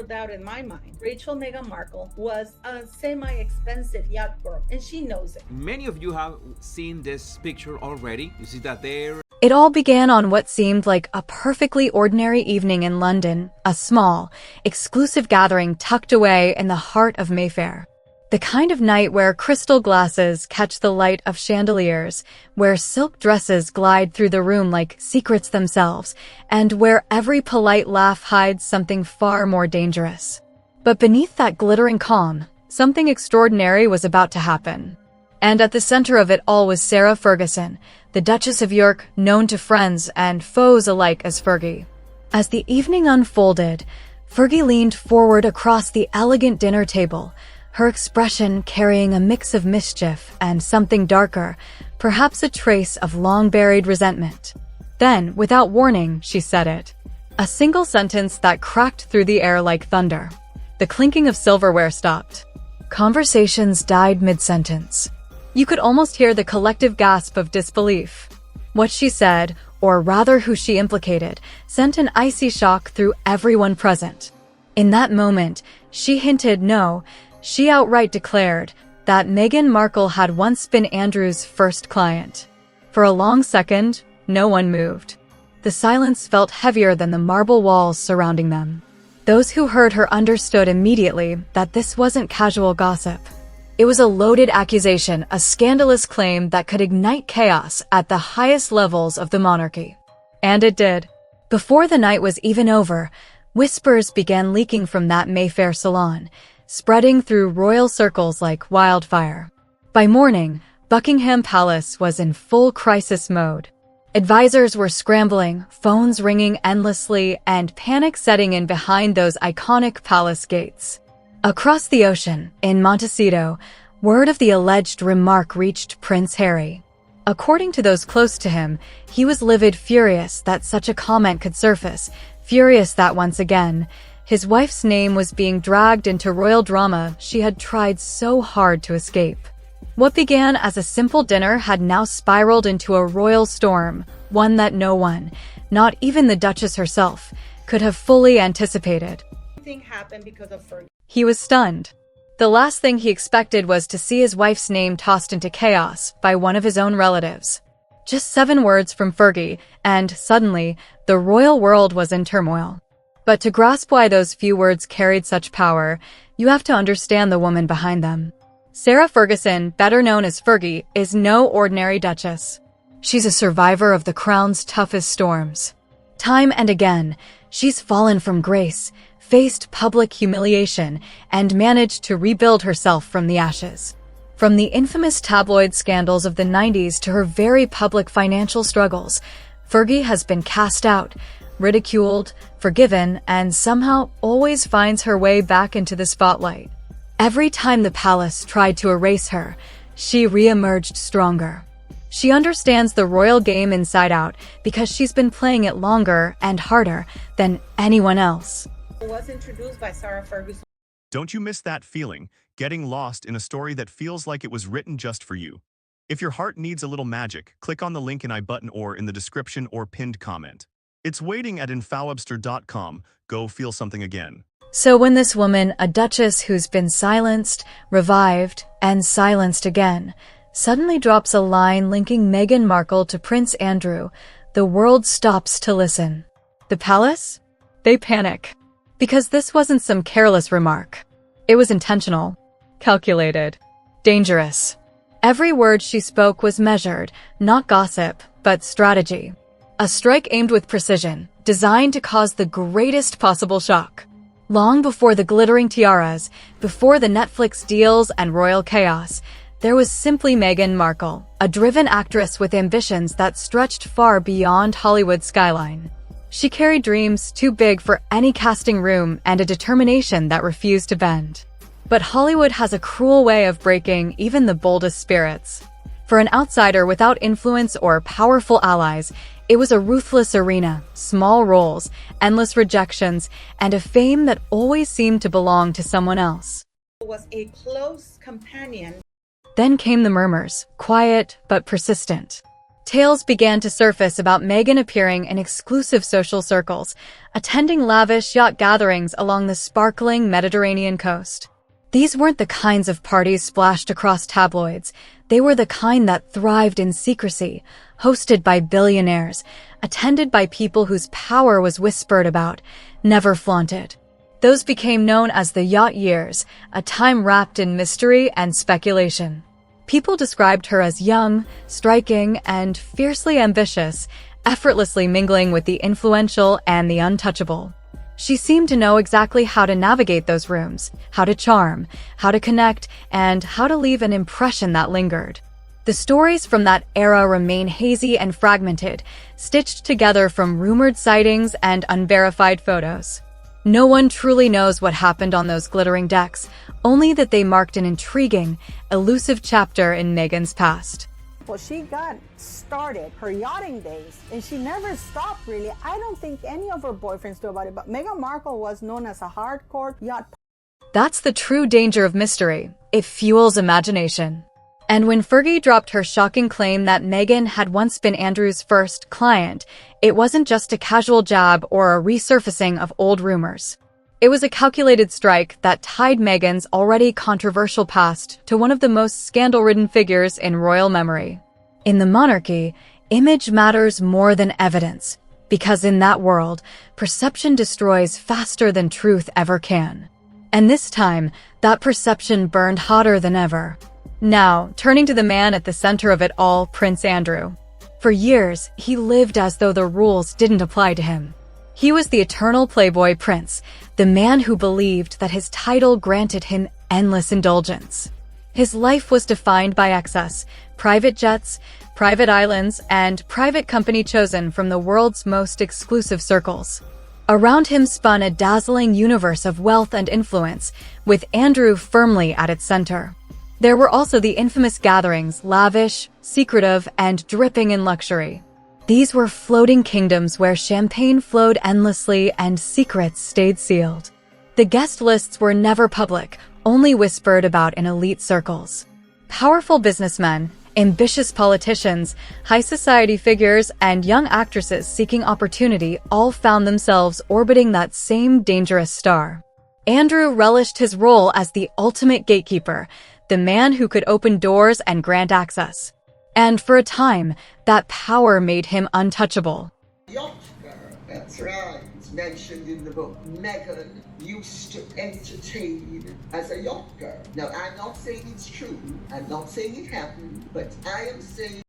doubt in my mind, Rachel Meghan Markle was a semi-expensive yacht girl, and she knows it. Many of you have seen this picture already. You see that there. It all began on what seemed like a perfectly ordinary evening in London, a small, exclusive gathering tucked away in the heart of Mayfair. The kind of night where crystal glasses catch the light of chandeliers, where silk dresses glide through the room like secrets themselves, and where every polite laugh hides something far more dangerous. But beneath that glittering calm, something extraordinary was about to happen. And at the center of it all was Sarah Ferguson, the Duchess of York, known to friends and foes alike as Fergie. As the evening unfolded, Fergie leaned forward across the elegant dinner table, her expression carrying a mix of mischief and something darker, perhaps a trace of long-buried resentment. Then, without warning, she said it. A single sentence that cracked through the air like thunder. The clinking of silverware stopped. Conversations died mid-sentence. You could almost hear the collective gasp of disbelief. What she said, or rather who she implicated, sent an icy shock through everyone present. In that moment, she hinted no, she outright declared that Meghan Markle had once been Andrew's first client. For a long second, no one moved. The silence felt heavier than the marble walls surrounding them. Those who heard her understood immediately that this wasn't casual gossip. It was a loaded accusation, a scandalous claim that could ignite chaos at the highest levels of the monarchy. And it did. Before the night was even over, whispers began leaking from that Mayfair salon, spreading through royal circles like wildfire. By morning, Buckingham Palace was in full crisis mode. Advisors were scrambling, phones ringing endlessly, and panic setting in behind those iconic palace gates. Across the ocean, in Montecito, word of the alleged remark reached Prince Harry. According to those close to him, he was livid, furious that such a comment could surface, furious that once again, his wife's name was being dragged into royal drama she had tried so hard to escape. What began as a simple dinner had now spiraled into a royal storm, one that no one, not even the Duchess herself, could have fully anticipated. Everything happened because of Fergie. He was stunned. The last thing he expected was to see his wife's name tossed into chaos by one of his own relatives. Just 7 words from Fergie, and suddenly, the royal world was in turmoil. But to grasp why those few words carried such power, you have to understand the woman behind them. Sarah Ferguson, better known as Fergie, is no ordinary duchess. She's a survivor of the crown's toughest storms. Time and again, she's fallen from grace, faced public humiliation, and managed to rebuild herself from the ashes. From the infamous tabloid scandals of the 90s to her very public financial struggles, Fergie has been cast out, ridiculed, forgiven, and somehow always finds her way back into the spotlight. Every time the palace tried to erase her, she re-emerged stronger. She understands the royal game inside out because she's been playing it longer and harder than anyone else. It was introduced by Sarah Ferguson. Don't you miss that feeling, getting lost in a story that feels like it was written just for you? If your heart needs a little magic, click on the link in I-button or in the description or pinned comment. It's waiting at infallibster.com. Go feel something again. So when this woman, a duchess who's been silenced, revived, and silenced again, suddenly drops a line linking Meghan Markle to Prince Andrew, the world stops to listen. The palace? They panic. Because this wasn't some careless remark. It was intentional, calculated, dangerous. Every word she spoke was measured, not gossip, but strategy. A strike aimed with precision, designed to cause the greatest possible shock. Long before the glittering tiaras, before the Netflix deals and royal chaos, there was simply Meghan Markle, a driven actress with ambitions that stretched far beyond Hollywood's skyline. She carried dreams too big for any casting room and a determination that refused to bend. But Hollywood has a cruel way of breaking even the boldest spirits. For an outsider without influence or powerful allies, it was a ruthless arena, small roles, endless rejections, and a fame that always seemed to belong to someone else. Was a close companion. Then came the murmurs, quiet but persistent. Tales began to surface about Meghan appearing in exclusive social circles, attending lavish yacht gatherings along the sparkling Mediterranean coast. These weren't the kinds of parties splashed across tabloids. They were the kind that thrived in secrecy, hosted by billionaires, attended by people whose power was whispered about, never flaunted. Those became known as the Yacht Years, a time wrapped in mystery and speculation. People described her as young, striking, and fiercely ambitious, effortlessly mingling with the influential and the untouchable. She seemed to know exactly how to navigate those rooms, how to charm, how to connect, and how to leave an impression that lingered. The stories from that era remain hazy and fragmented, stitched together from rumored sightings and unverified photos. No one truly knows what happened on those glittering decks, only that they marked an intriguing, elusive chapter in Meghan's past. Well, she got started her yachting days, and she never stopped, really. I don't think any of her boyfriends knew about it, but Meghan Markle was known as a hardcore yacht. That's the true danger of mystery. It fuels imagination. And when Fergie dropped her shocking claim that Meghan had once been Andrew's first client, it wasn't just a casual jab or a resurfacing of old rumors. It was a calculated strike that tied Meghan's already controversial past to one of the most scandal-ridden figures in royal memory. In the monarchy, image matters more than evidence, because in that world, perception destroys faster than truth ever can. And this time, that perception burned hotter than ever. Now, turning to the man at the center of it all, Prince Andrew. For years, he lived as though the rules didn't apply to him. He was the eternal playboy prince, the man who believed that his title granted him endless indulgence. His life was defined by excess, private jets, private islands, and private company chosen from the world's most exclusive circles. Around him spun a dazzling universe of wealth and influence, with Andrew firmly at its center. There were also the infamous gatherings, lavish, secretive, and dripping in luxury. These were floating kingdoms where champagne flowed endlessly and secrets stayed sealed. The guest lists were never public, only whispered about in elite circles. Powerful businessmen, ambitious politicians, high society figures, and young actresses seeking opportunity all found themselves orbiting that same dangerous star. Andrew relished his role as the ultimate gatekeeper, the man who could open doors and grant access. And for a time, that power made him untouchable. Yacht girl, that's right. It's mentioned in the book. Meghan used to entertain as a yacht girl. Now, I'm not saying it's true. I'm not saying it happened, but I am saying...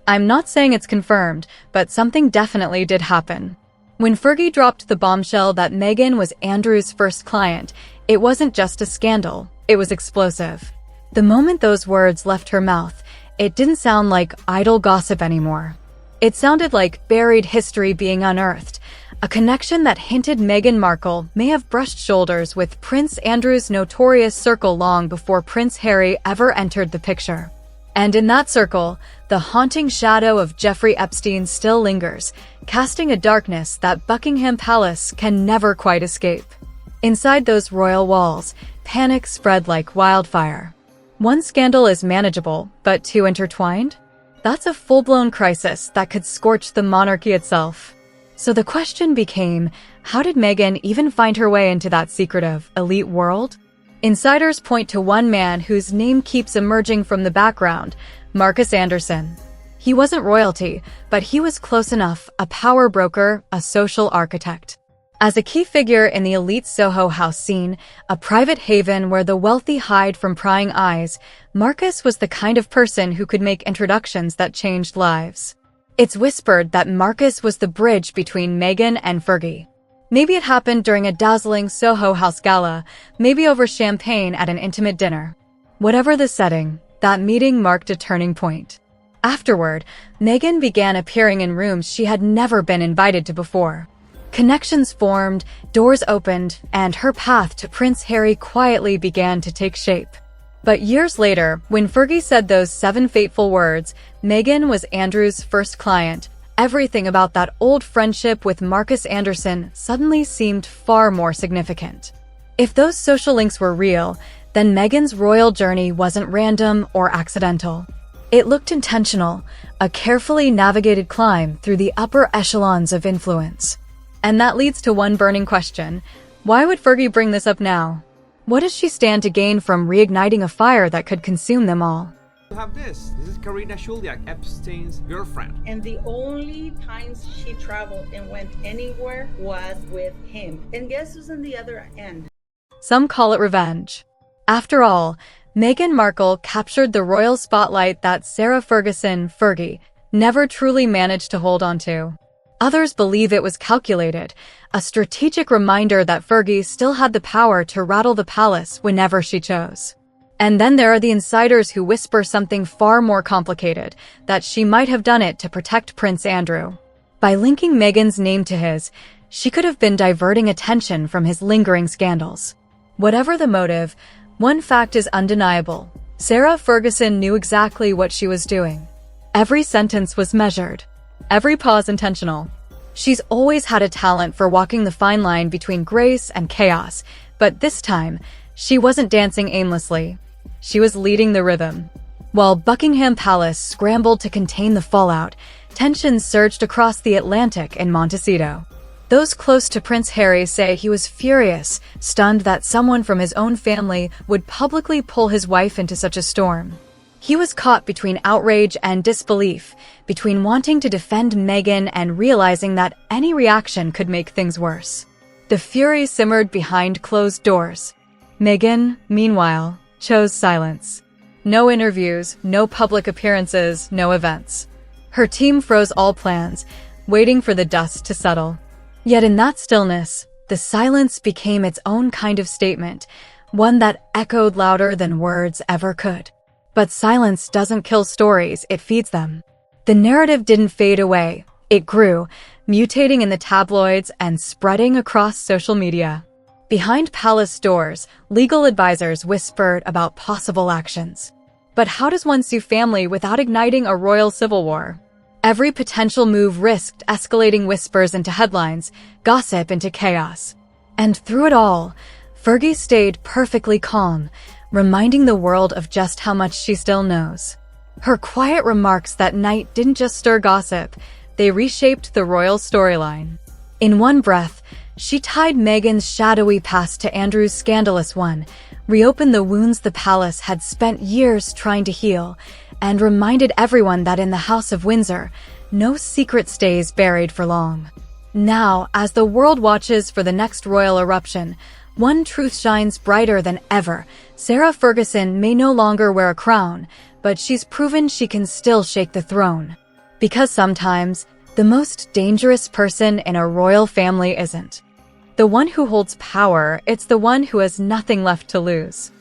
I'm not saying it's confirmed, but something definitely did happen. When Fergie dropped the bombshell that Meghan was Andrew's first client, it wasn't just a scandal, it was explosive. The moment those words left her mouth, it didn't sound like idle gossip anymore. It sounded like buried history being unearthed, a connection that hinted Meghan Markle may have brushed shoulders with Prince Andrew's notorious circle long before Prince Harry ever entered the picture. And in that circle, the haunting shadow of Jeffrey Epstein still lingers, casting a darkness that Buckingham Palace can never quite escape. Inside those royal walls, panic spread like wildfire. One scandal is manageable, but two intertwined? That's a full-blown crisis that could scorch the monarchy itself. So the question became, how did Meghan even find her way into that secretive, elite world? Insiders point to one man whose name keeps emerging from the background, Marcus Anderson. He wasn't royalty, but he was close enough, a power broker, a social architect. As a key figure in the elite Soho House scene, a private haven where the wealthy hide from prying eyes, Marcus was the kind of person who could make introductions that changed lives. It's whispered that Marcus was the bridge between Meghan and Fergie. Maybe it happened during a dazzling Soho House gala, maybe over champagne at an intimate dinner. Whatever the setting, that meeting marked a turning point. Afterward, Meghan began appearing in rooms she had never been invited to before. Connections formed, doors opened, and her path to Prince Harry quietly began to take shape. But years later, when Fergie said those 7 fateful words, Meghan was Andrew's first client, everything about that old friendship with Marcus Anderson suddenly seemed far more significant. If those social links were real, then Meghan's royal journey wasn't random or accidental. It looked intentional, a carefully navigated climb through the upper echelons of influence. And that leads to one burning question. Why would Fergie bring this up now? What does she stand to gain from reigniting a fire that could consume them all? You have this. This is Karina Shuliak, Epstein's girlfriend. And the only times she traveled and went anywhere was with him. And guess who's on the other end? Some call it revenge. After all, Meghan Markle captured the royal spotlight that Sarah Ferguson, Fergie, never truly managed to hold onto. Others believe it was calculated, a strategic reminder that Fergie still had the power to rattle the palace whenever she chose. And then there are the insiders who whisper something far more complicated, that she might have done it to protect Prince Andrew. By linking Meghan's name to his, she could have been diverting attention from his lingering scandals. Whatever the motive, one fact is undeniable. Sarah Ferguson knew exactly what she was doing. Every sentence was measured. Every pause intentional. She's always had a talent for walking the fine line between grace and chaos, but this time, she wasn't dancing aimlessly. She was leading the rhythm. While Buckingham Palace scrambled to contain the fallout, tensions surged across the Atlantic in Montecito. Those close to Prince Harry say he was furious, stunned that someone from his own family would publicly pull his wife into such a storm. He was caught between outrage and disbelief, between wanting to defend Meghan and realizing that any reaction could make things worse. The fury simmered behind closed doors. Meghan, meanwhile, chose silence. No interviews, no public appearances, no events. Her team froze all plans, waiting for the dust to settle. Yet in that stillness, the silence became its own kind of statement, one that echoed louder than words ever could. But silence doesn't kill stories, it feeds them. The narrative didn't fade away. It grew, mutating in the tabloids and spreading across social media. Behind palace doors, legal advisors whispered about possible actions. But how does one sue family without igniting a royal civil war? Every potential move risked escalating whispers into headlines, gossip into chaos. And through it all, Fergie stayed perfectly calm, reminding the world of just how much she still knows. Her quiet remarks that night didn't just stir gossip, they reshaped the royal storyline. In one breath, she tied Meghan's shadowy past to Andrew's scandalous one, reopened the wounds the palace had spent years trying to heal, and reminded everyone that in the House of Windsor, no secret stays buried for long. Now, as the world watches for the next royal eruption, one truth shines brighter than ever. Sarah Ferguson may no longer wear a crown, but she's proven she can still shake the throne. Because sometimes, the most dangerous person in a royal family isn't the one who holds power, it's the one who has nothing left to lose.